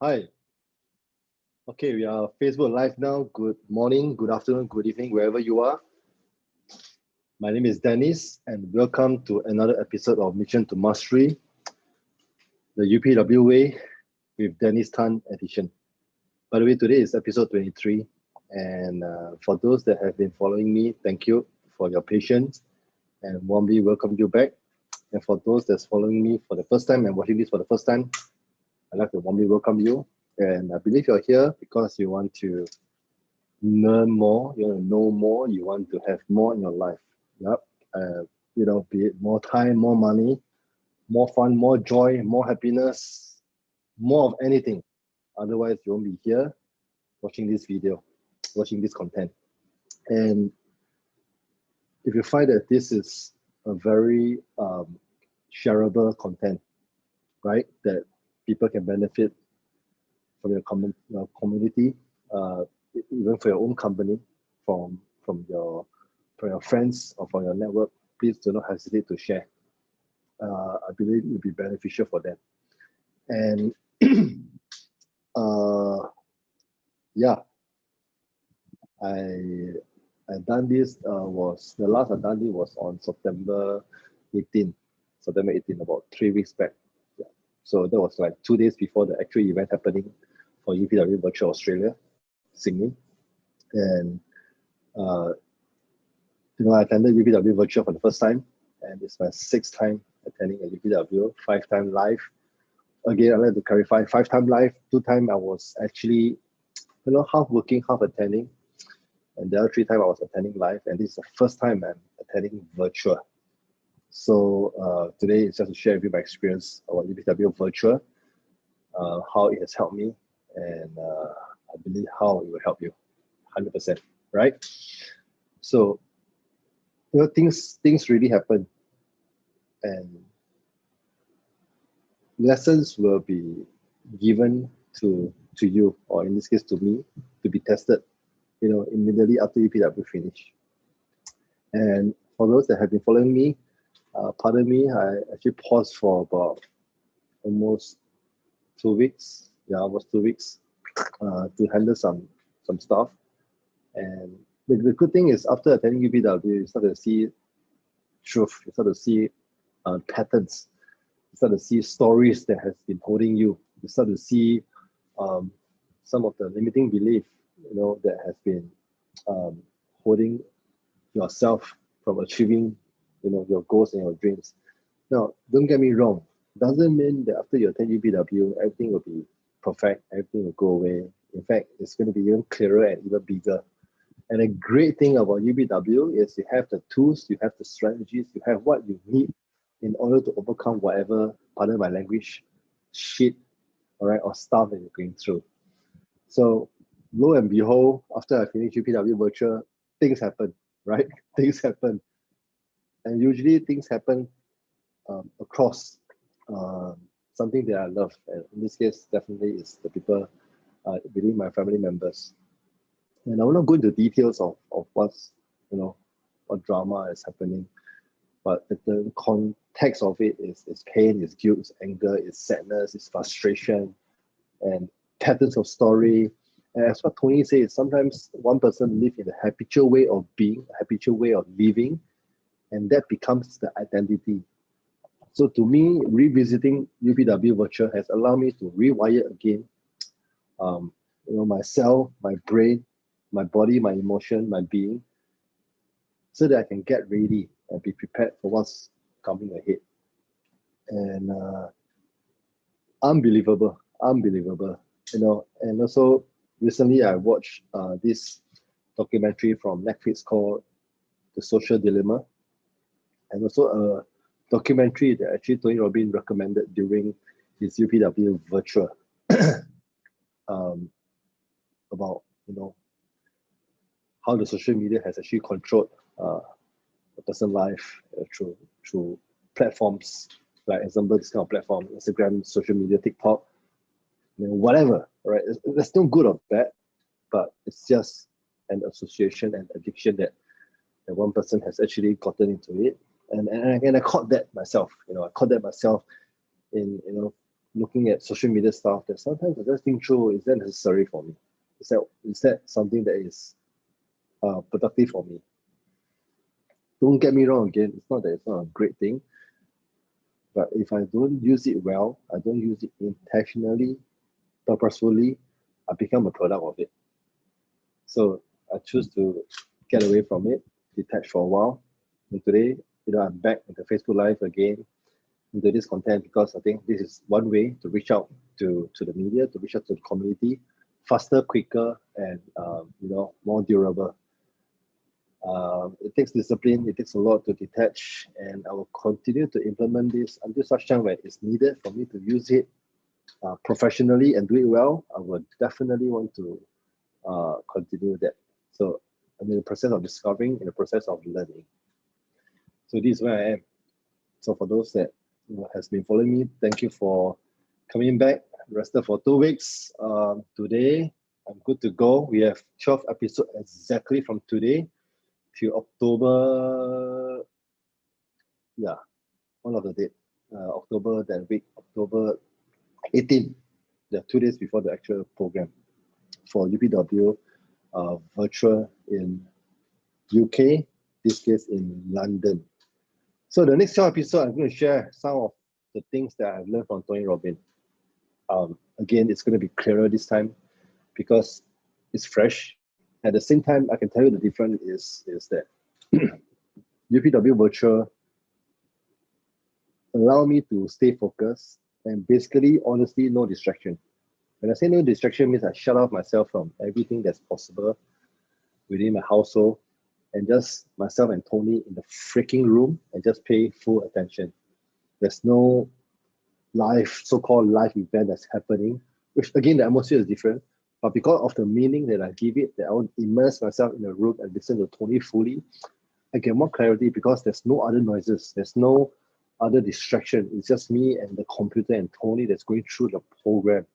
Hi. Okay, we are Facebook Live now. Good morning, good afternoon, good evening, wherever you are. My name is Dennis, and welcome to another episode of Mission to Mastery, the UPW Way with Dennis Tan edition. By the way, today is episode 23, and for those that have been following me, thank you for your patience, and warmly welcome you back. And for those that's following me for the first time and watching this for the first time, I'd like to warmly welcome you. And I believe you're here because you want to learn more, you want to know more, you want to have more in your life. Yep. Be it more time, more money, more fun, more joy, more happiness, more of anything. Otherwise, you won't be here watching this video, watching this content. And if you find that this is a very shareable content, right, that people can benefit from your community, even for your own company, from your friends or from your network, please do not hesitate to share. I believe it will be beneficial for them. And I done this was the last I done it was on September 18, about 3 weeks back. Yeah. So that was like 2 days before the actual event happening for UPW Virtual Australia, Sydney. And I attended UPW Virtual for the first time, and it's my 6th time attending a UPW, 5-time live. Again, I'd like to clarify, 5-time live, 2 time I was actually, half working, half attending. And the other 3 times I was attending live, and this is the first time I'm attending virtual. So today is just to share with you my experience about UPW Virtual, how it has helped me, and I believe how it will help you, 100%, right? So, things really happen, and lessons will be given to you, or in this case to me, to be tested, immediately after UPW finish. And for those that have been following me, pardon me, I actually paused for about almost 2 weeks. Yeah, almost 2 weeks to handle some stuff. And the good thing is, after attending UPW, you start to see truth, you start to see patterns, you start to see stories that has been holding you, you start to see some of the limiting belief, that has been holding yourself from achieving, your goals and your dreams. Now, don't get me wrong. Doesn't mean that after you attend UPW, everything will be perfect, everything will go away. In fact, it's going to be even clearer and even bigger. And the great thing about UPW is you have the tools, you have the strategies, you have what you need in order to overcome whatever, pardon my language, shit, all right, or stuff that you're going through. So, lo and behold, after I finish UPW Virtual, things happen, right? Things happen. And usually things happen across something that I love. And in this case, definitely is the people within my family members. And I will not go into details of what's, what drama is happening. But the context of it is pain, is guilt, is anger, is sadness, is frustration, and patterns of story. And as what Tony says, sometimes one person lives in a habitual way of being, a habitual way of living, and that becomes the identity. So to me, revisiting UPW Virtual has allowed me to rewire again, myself, my brain, my body, my emotion, my being, so that I can get ready and be prepared for what's coming ahead. And unbelievable. And also recently I watched this documentary from Netflix called The Social Dilemma, and also a documentary that actually Tony Robbins recommended during his UPW Virtual about how the social media has actually controlled a person's life through platforms, like example this kind of platform, Instagram, social media, TikTok, whatever, right? There's no good or bad, but it's just an association and addiction that one person has actually gotten into it. And I caught that myself. I caught that myself in looking at social media stuff that sometimes I just think through, is that necessary for me? Is that something that is productive for me? Don't get me wrong again, it's not that it's not a great thing, but if I don't use it well, I don't use it intentionally, purposefully, I become a product of it. So I choose to get away from it, detach for a while. And today, I'm back into Facebook Live again, into this content, because I think this is one way to reach out to the media, to reach out to the community, faster, quicker, and more durable. It takes discipline, it takes a lot to detach, and I will continue to implement this until such time where it's needed for me to use it professionally and do it well. I would definitely want to continue that. So I'm in the process of discovering, in the process of learning. So this is where I am. So for those that has been following me, thank you for coming back. Rested for 2 weeks. Today, I'm good to go. We have 12 episodes exactly from today to October, one of the date, October that week, October 18, 2 days before the actual program for UPW Virtual in UK, this case in London. So the next 12 episode, I'm going to share some of the things that I've learned from Tony Robbins. Again, it's going to be clearer this time because it's fresh. At the same time, I can tell you the difference is that UPW Virtual allow me to stay focused and basically, honestly, no distraction. When I say no distraction, means I shut off myself from everything that's possible within my household and just myself and Tony in the freaking room and just pay full attention. There's no so-called live event that's happening, which again, the atmosphere is different. But because of the meaning that I give it, that I want to immerse myself in the room and listen to Tony fully, I get more clarity because there's no other noises. There's no other distraction. It's just me and the computer and Tony that's going through the program.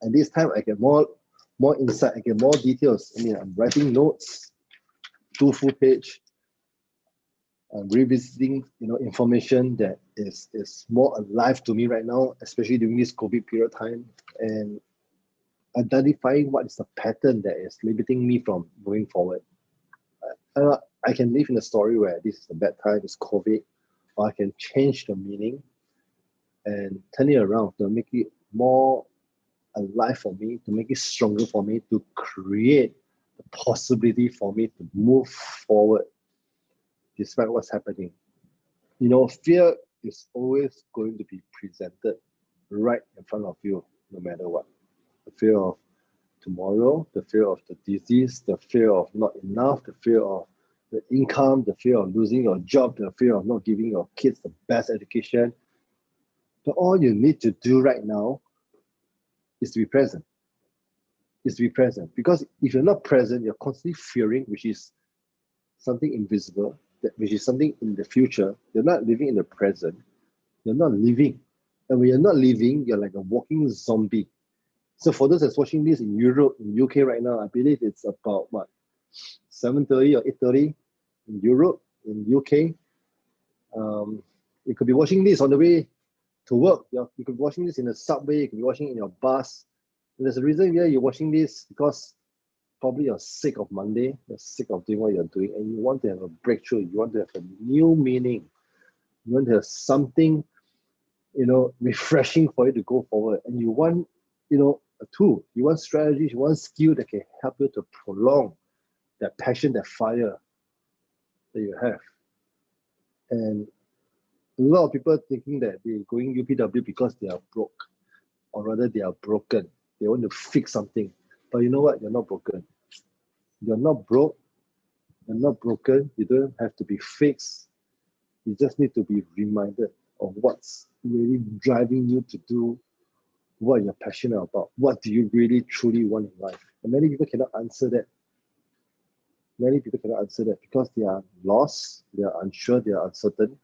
And this time I get more insight, I get more details. I mean, I'm writing notes, 2 full page. I'm revisiting, information that is more alive to me right now, especially during this COVID period time, and identifying what is the pattern that is limiting me from moving forward. I can live in a story where this is a bad time, it's COVID, or I can change the meaning and turn it around to make it more alive for me, to make it stronger for me, to create the possibility for me to move forward despite what's happening. Fear is always going to be presented right in front of you, no matter what. The fear of tomorrow, the fear of the disease, the fear of not enough, the fear of the income, the fear of losing your job, the fear of not giving your kids the best education. But all you need to do right now is to be present. Because if you're not present, you're constantly fearing, which is something invisible, which is something in the future. You're not living in the present. You're not living. And when you're not living, you're like a walking zombie. So for those that's watching this in Europe, in UK right now, I believe it's about 7:30 or 8:30 in Europe, in UK. You could be watching this on the way to work. You could be watching this in the subway. You could be watching it in your bus. And there's a reason you're watching this because probably you're sick of Monday. You're sick of doing what you're doing, and you want to have a breakthrough. You want to have a new meaning. You want to have something, refreshing for you to go forward. And you want, a tool. You want strategies. You want skill that can help you to prolong that passion, that fire that you have. And a lot of people thinking that they're going UPW because they are broke, or rather they are broken. They want to fix something. But you know what? You're not broken. You're not broke. You're not broken. You don't have to be fixed. You just need to be reminded of what's really driving you to do what you're passionate about. What do you really truly want in life? And many people cannot answer that. Many people cannot answer that because they are lost, they are unsure, they are uncertain.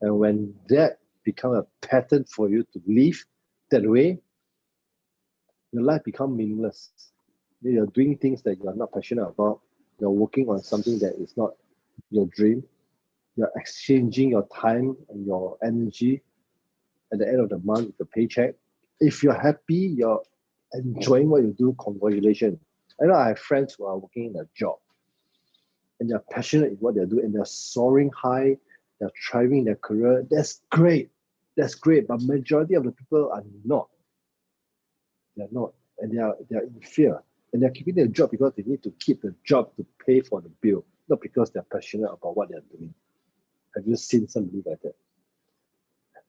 And when that becomes a pattern for you to live that way, your life becomes meaningless. You're doing things that you're not passionate about. You're working on something that is not your dream. You're exchanging your time and your energy at the end of the month with a paycheck. If you're happy, you're enjoying what you do, congratulations. I know I have friends who are working in a job and they're passionate in what they're doing and they're soaring high, they're thriving their career. That's great. That's great. But majority of the people are not. They're not. And they're in fear. And they're keeping their job because they need to keep the job to pay for the bill, not because they're passionate about what they're doing. Have you seen somebody like that?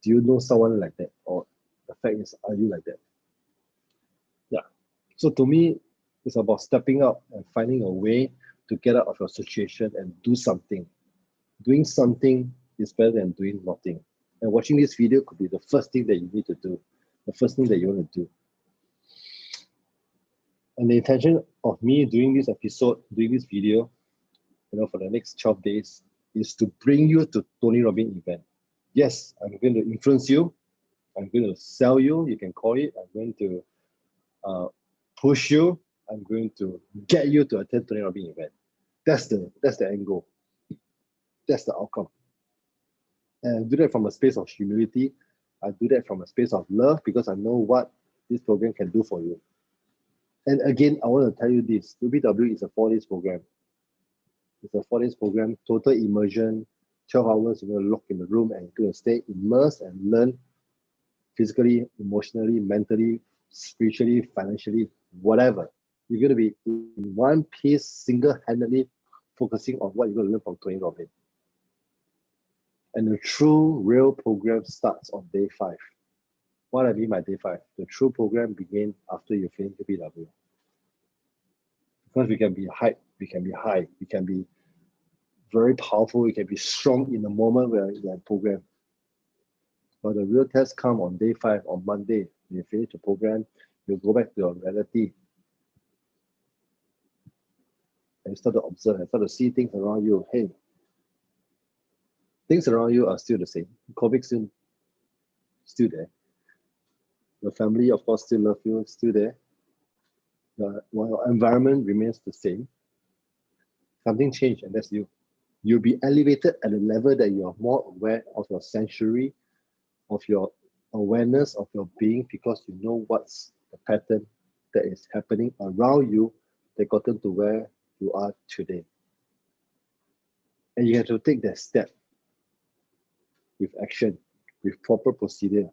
Do you know someone like that? Or the fact is, are you like that? Yeah. So to me, it's about stepping up and finding a way to get out of your situation and do something. Doing something is better than doing nothing. And watching this video could be the first thing that you need to do, the first thing that you want to do. And the intention of me doing this episode, doing this video, for the next 12 days, is to bring you to Tony Robbins event. Yes, I'm going to influence you. I'm going to sell you. You can call it. I'm going to push you. I'm going to get you to attend Tony Robbins event. That's the end goal. That's the outcome. And I do that from a space of humility. I do that from a space of love because I know what this program can do for you. And again, I want to tell you this. UPW is a 4-day program. It's a 4-day program, total immersion, 12 hours. You're going to lock in the room and you're going to stay immersed and learn physically, emotionally, mentally, spiritually, financially, whatever. You're going to be in one piece, single-handedly focusing on what you're going to learn from Tony Robbins. And the true, real program starts on day 5. What I mean by day 5? The true program begins after you finish UPW. Because we can be hyped, we can be high, we can be very powerful, we can be strong in the moment where we're in program. But the real test comes on day 5, on Monday. You finish the program, you go back to your reality. And you start to observe and start to see things around you. Hey, things around you are still the same. COVID still there. Your family, of course, still love you, still there. Your environment remains the same. Something changed, and that's you. You'll be elevated at a level that you're more aware of your sanctuary, of your awareness of your being, because you know what's the pattern that is happening around you that got to where you are today. And you have to take that step with action, with proper procedure,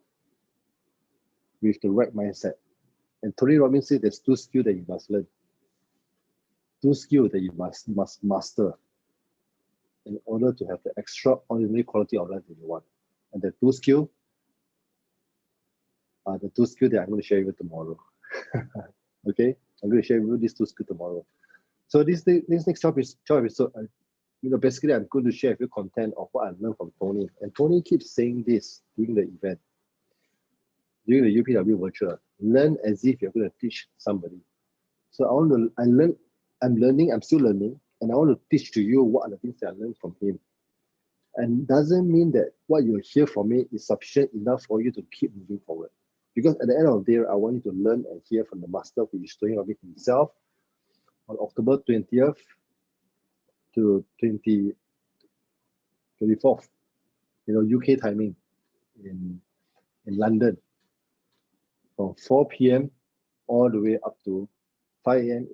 with the right mindset. And Tony Robbins said there's 2 skills that you must learn. 2 skills that you must master in order to have the extraordinary quality of life that you want. And the 2 skills are the 2 skills that I'm going to share with you tomorrow. Okay? I'm going to share with you these 2 skills tomorrow. So this next 12 episode, basically I'm going to share with you content of what I learned from Tony. And Tony keeps saying this during the event, during the UPW Virtual. Learn as if you're going to teach somebody. So I'm still learning, and I want to teach to you what are the things that I learned from him. And doesn't mean that what you hear from me is sufficient enough for you to keep moving forward. Because at the end of the day, I want you to learn and hear from the master, which is Tony Robbins himself, on October 20th to 24th, UK timing in London, from 4 p.m. all the way up to 5 a.m.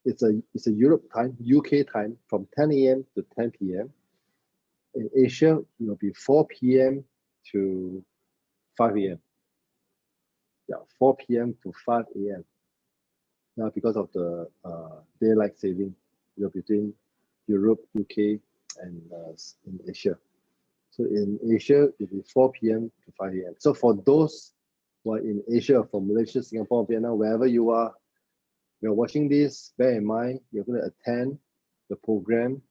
It's a Europe time, UK time, from 10 a.m. to 10 p.m. In Asia, it will be 4 p.m. to 5 a.m. Yeah, 4 p.m. to 5 a.m. Now, because of the daylight saving, between Europe, UK, and in Asia. So in Asia, it will be 4 p.m. to 5 a.m. So for those who are in Asia, from Malaysia, Singapore, Vietnam, wherever you are, you're watching this, bear in mind, you're going to attend the program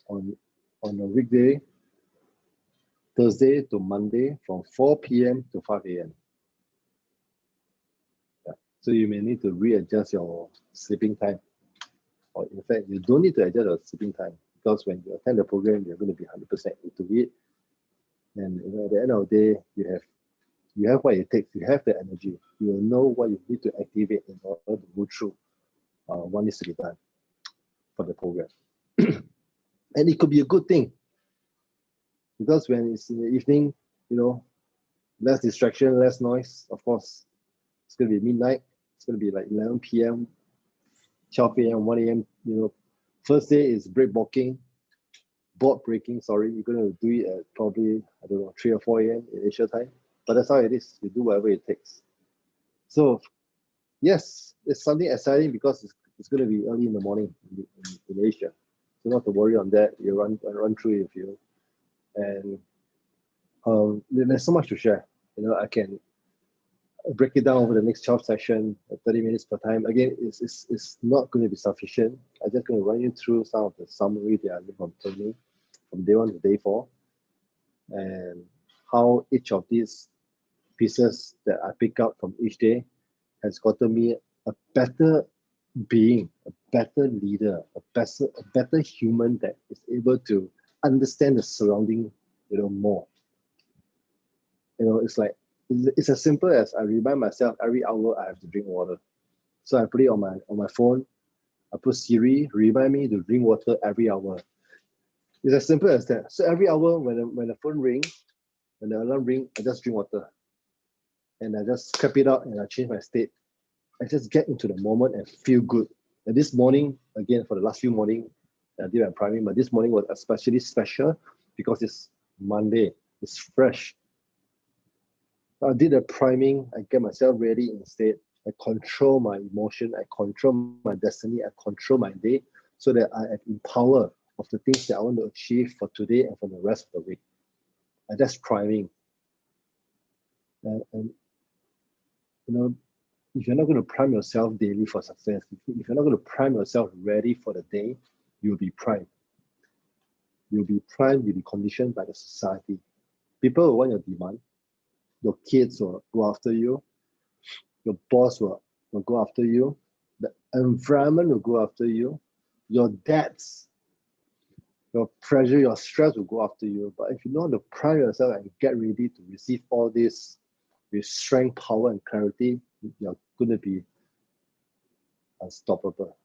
on a weekday, Thursday to Monday, from 4 p.m. to 5 a.m. Yeah. So you may need to readjust your sleeping time. Or in fact, you don't need to adjust your sleeping time, because when you attend the program, you're going to be 100% into it. And at the end of the day, you have what it takes. You have the energy. You will know what you need to activate in order to go through what needs to be done for the program. And it could be a good thing, because when it's in the evening, less distraction, less noise. Of course, it's going to be midnight. It's going to be like 11 p.m., 12 a.m., 1 a.m. First day is board breaking, sorry. You're going to do it at probably, 3 or 4 a.m. in Asia time. But that's how it is. You do whatever it takes. So, yes, it's something exciting because it's going to be early in the morning in Asia. So not to worry on that. You run through it with you. And there's so much to share. I can break it down over the next 12 sessions, 30 minutes per time. Again, it's not going to be sufficient. I'm just going to run you through some of the summary that I learned from Tony from day 1 to day 4, and how each of these pieces that I pick up from each day has gotten me a better being, a better leader, a better human that is able to understand the surrounding, more. It's like, it's as simple as I remind myself every hour I have to drink water. So I put it on my phone. I put Siri, remind me to drink water every hour. It's as simple as that. So every hour when the phone rings, when the alarm rings, I just drink water. And I just clap it out and I change my state. I just get into the moment and feel good. And this morning, again, for the last few mornings, I did my priming, but this morning was especially special because it's Monday. It's fresh. I did a priming, I get myself ready instead. I control my emotion, I control my destiny, I control my day so that I am in power of the things that I want to achieve for today and for the rest of the week. And that's priming. And if you're not going to prime yourself daily for success, if you're not going to prime yourself ready for the day, you'll be primed. You'll be primed, you'll be conditioned by the society. People will want your demand. Your kids will go after you. Your boss will go after you. The environment will go after you. Your debts, your pressure, your stress will go after you. But if you know how to prime yourself and get ready to receive all this with strength, power, and clarity, you're going to be unstoppable.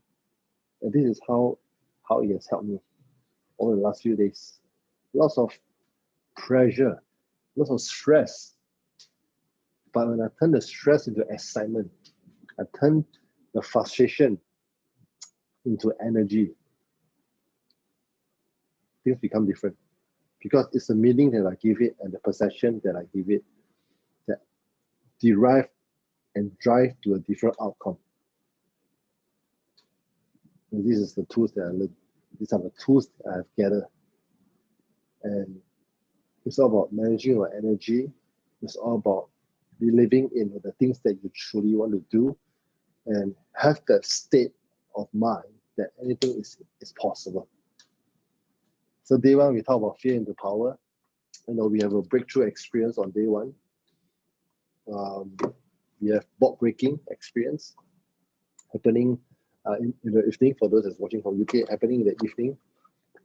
And this is how it has helped me over the last few days. Lots of pressure, lots of stress. But when I turn the stress into excitement, I turn the frustration into energy, things become different. Because it's the meaning that I give it and the perception that I give it that derive and drive to a different outcome. And this is the tools that I learned. These are the tools that I've gathered. And it's all about managing your energy. It's all about believing in the things that you truly want to do and have that state of mind that anything is possible. So day 1, we talk about fear into power. We have a breakthrough experience on day 1. We have board breaking experience happening in the evening for those that's watching from UK, happening in the evening.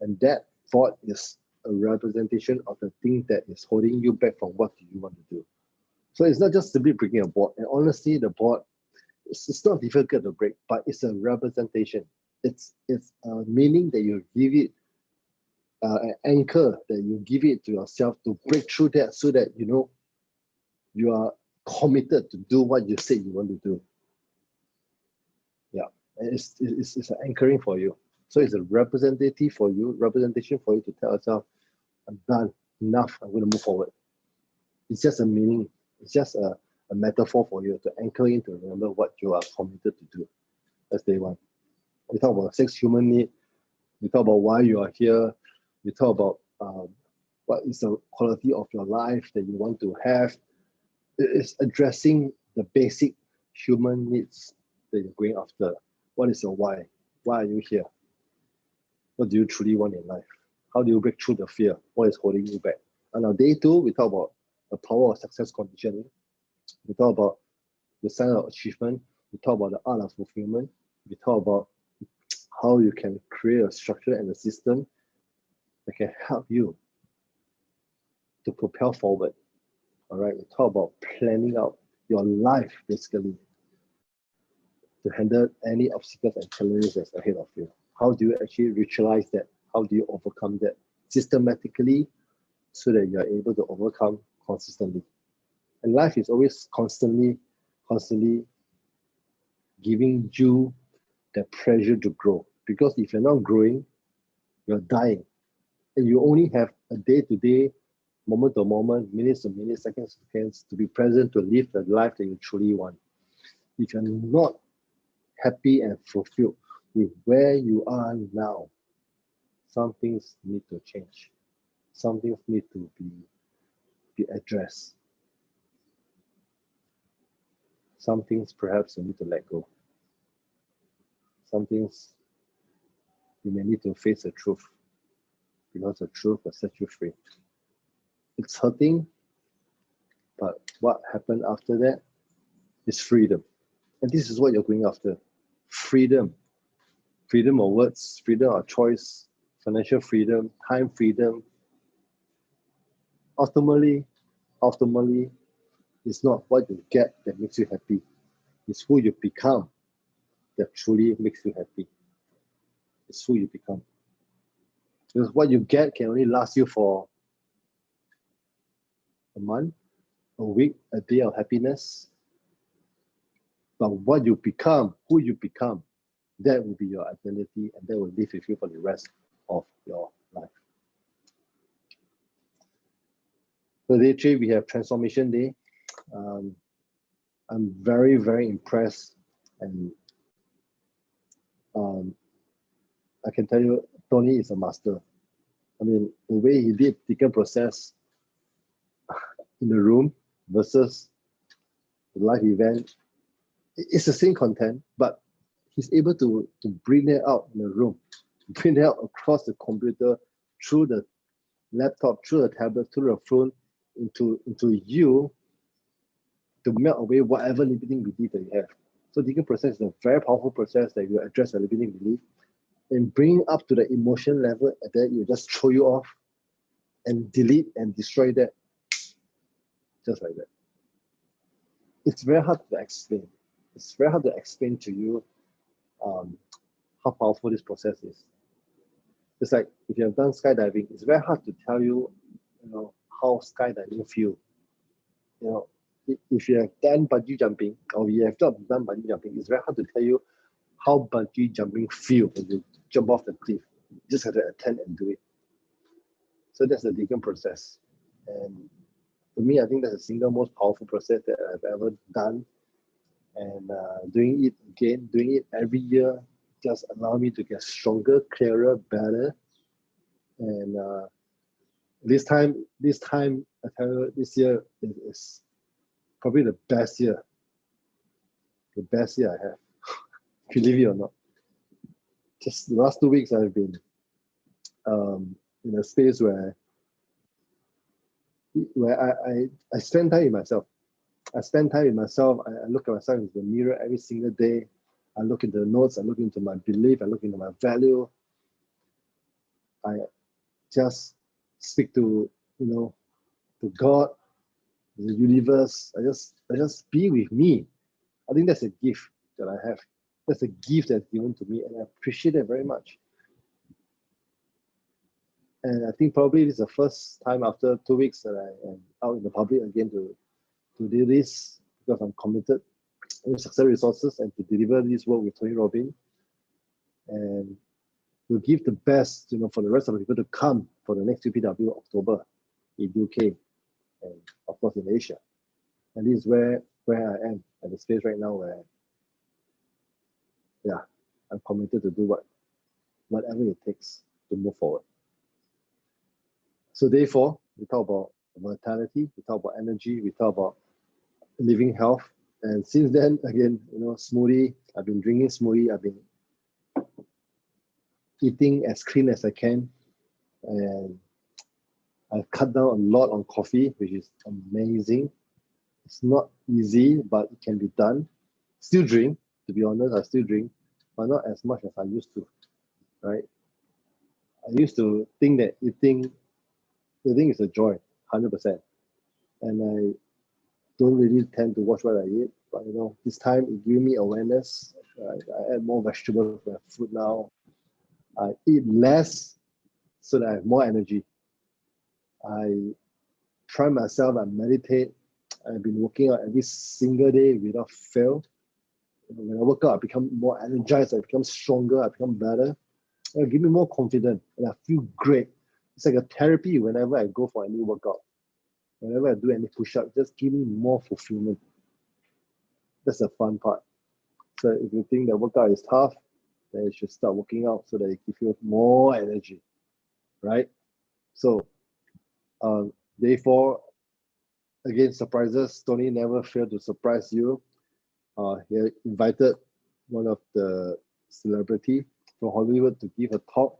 And that board is a representation of the thing that is holding you back from what you want to do. So it's not just simply breaking a board. And honestly, the board, it's not difficult to break, but it's a representation. It's a meaning that you give it, an anchor that you give it to yourself to break through that so that you are committed to do what you say you want to do. Yeah, and it's an anchoring for you. So it's a representation for you to tell yourself, I'm done, enough, I'm going to move forward. It's just a meaning. It's just a metaphor for you to anchor in to remember what you are committed to do. That's day 1. We talk about 6 human needs. We talk about why you are here. We talk about what is the quality of your life that you want to have. It's addressing the basic human needs that you're going after. What is your why? Why are you here? What do you truly want in life? How do you break through the fear? What is holding you back? And on day 2, we talk about the power of success conditioning. We talk about the sign of achievement. We talk about the art of fulfillment. We talk about how you can create a structure and a system that can help you to propel forward. All right, we talk about planning out your life basically to handle any obstacles and challenges that's ahead of you. How do you actually ritualize that? How do you overcome that? Systematically, so that you are able to overcome consistently. And life is always constantly giving you the pressure to grow. Because if you're not growing, you're dying. And you only have a day-to-day, moment-to-moment, minutes-to-minutes, seconds-to-seconds to be present to live the life that you truly want. If you're not happy and fulfilled with where you are now, some things need to change. Some things need to be addressed. Some things perhaps you need to let go. Some things you may need to face the truth, because the truth will set you free. It's hurting, but what happened after that is freedom. And this is what you're going after. Freedom. Freedom of words, freedom of choice, financial freedom, time freedom. Ultimately, it's not what you get that makes you happy. It's who you become that truly makes you happy. It's who you become. Because what you get can only last you for a month, a week, a day of happiness. But what you become, who you become, that will be your identity, and that will live with you for the rest of your life. So day 3, we have Transformation Day. I'm very, very impressed, and I can tell you, Tony is a master. I mean, the way he did the process in the room versus the live event, it's the same content, but he's able to bring it out in the room, bring it out across the computer, through the laptop, through the tablet, through the phone, into you, to melt away whatever limiting belief that you have. So the process is a very powerful process that will address the limiting belief and bring up to the emotion level, and then you just throw you off and delete and destroy that, just like that. It's very hard to explain. It's very hard to explain to you how powerful this process is. It's like if you have done skydiving, it's very hard to tell you, how skydiving feel. If you have done bungee jumping, or you have not done bungee jumping, it's very hard to tell you how bungee jumping feel when you jump off the cliff. You just have to attend and do it. So that's the Deacon process. And for me, I think that's the single most powerful process that I've ever done. And doing it again, doing it every year, just allow me to get stronger, clearer, better. And this time, I tell you, this year is probably the best year. The best year I have, believe it or not. Just the last 2 weeks, I've been in a space where I spend time with myself. I spend time with myself. I look at myself in the mirror every single day. I look into the notes. I look into my belief. I look into my value. I just speak to to God, the universe. I just be with me. I think that's a gift that I have. That's a gift that's given to me, and I appreciate it very much. And I think probably this is the first time after 2 weeks that I am out in the public again to do this, because I'm committed to Success Resources and to deliver this work with Tony Robbins, and to give the best, for the rest of the people to come for the next UPW October in UK and of course in Asia. And this is where I am at the space right now, where I'm committed to do whatever it takes to move forward. So day 4, we talk about vitality, we talk about energy, we talk about living health. And since then, again, smoothie, I've been drinking smoothie, I've been eating as clean as I can, and I've cut down a lot on coffee, which is amazing. It's not easy, but it can be done. Still drink, to be honest, I still drink, but not as much as I used to, right? I used to think that eating is a joy, 100%. And I don't really tend to watch what I eat, but this time it gave me awareness. I add more vegetables to my food now. I eat less so that I have more energy. I try myself, I meditate. I've been working out every single day without fail. When I work out, I become more energized, I become stronger, I become better. It gives me more confidence and I feel great. It's like a therapy whenever I go for any workout. Whenever I do any push-up, just give me more fulfillment. That's the fun part. So if you think the workout is tough, then you should start working out so that it gives you more energy, right? So day 4, again, surprises. Tony never failed to surprise you. He invited one of the celebrity from Hollywood to give a talk,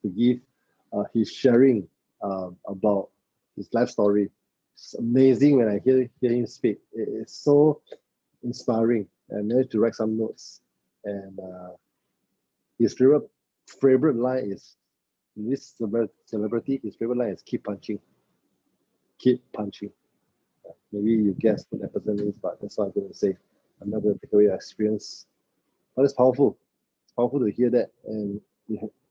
to give his sharing about his life story. It's amazing when I hear him speak. It's so inspiring. I managed to write some notes, and his favorite line is, this celebrity, his favorite line is keep punching. Keep punching. Maybe you guess what that person is, but that's what I'm going to say. I'm not going to take away your experience. But it's powerful. It's powerful to hear that. And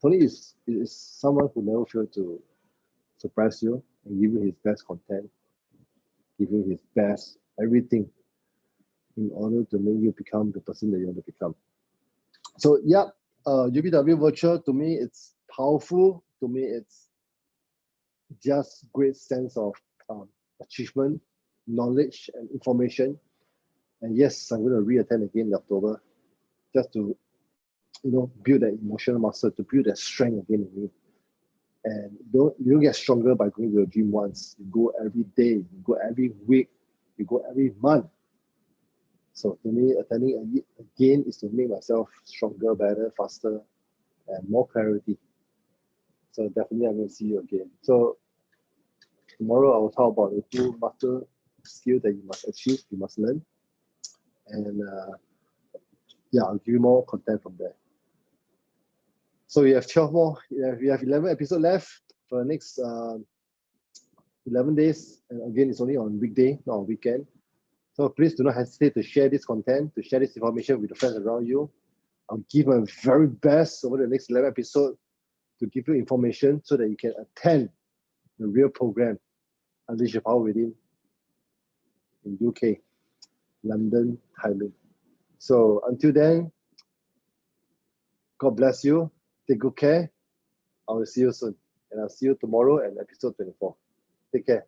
Tony is someone who never failed to surprise you and give you his best content, give you his best everything in order to make you become the person that you want to become. So yeah, UPW Virtual, to me, it's powerful. To me, it's just great sense of achievement, knowledge, and information. And yes, I'm going to re-attend again in October, just to build that emotional muscle, to build that strength again in me. And you don't get stronger by going to the gym once. You go every day, you go every week, you go every month. So to me, attending again is to make myself stronger, better, faster, and more clarity. So definitely I'm going to see you again. So tomorrow I will talk about the 2 master skills that you must achieve, you must learn. And yeah, I'll give you more content from there. So we have 12 more. We have 11 episodes left for the next 11 days. And again, it's only on weekday, not on weekend. So please do not hesitate to share this content, to share this information with the friends around you. I'll give my very best over the next 11 episodes to give you information so that you can attend the real program, Unleash Your Power Within, in UK, London, Thailand. So until then, God bless you. Take good care. I will see you soon. And I'll see you tomorrow at episode 24. Take care.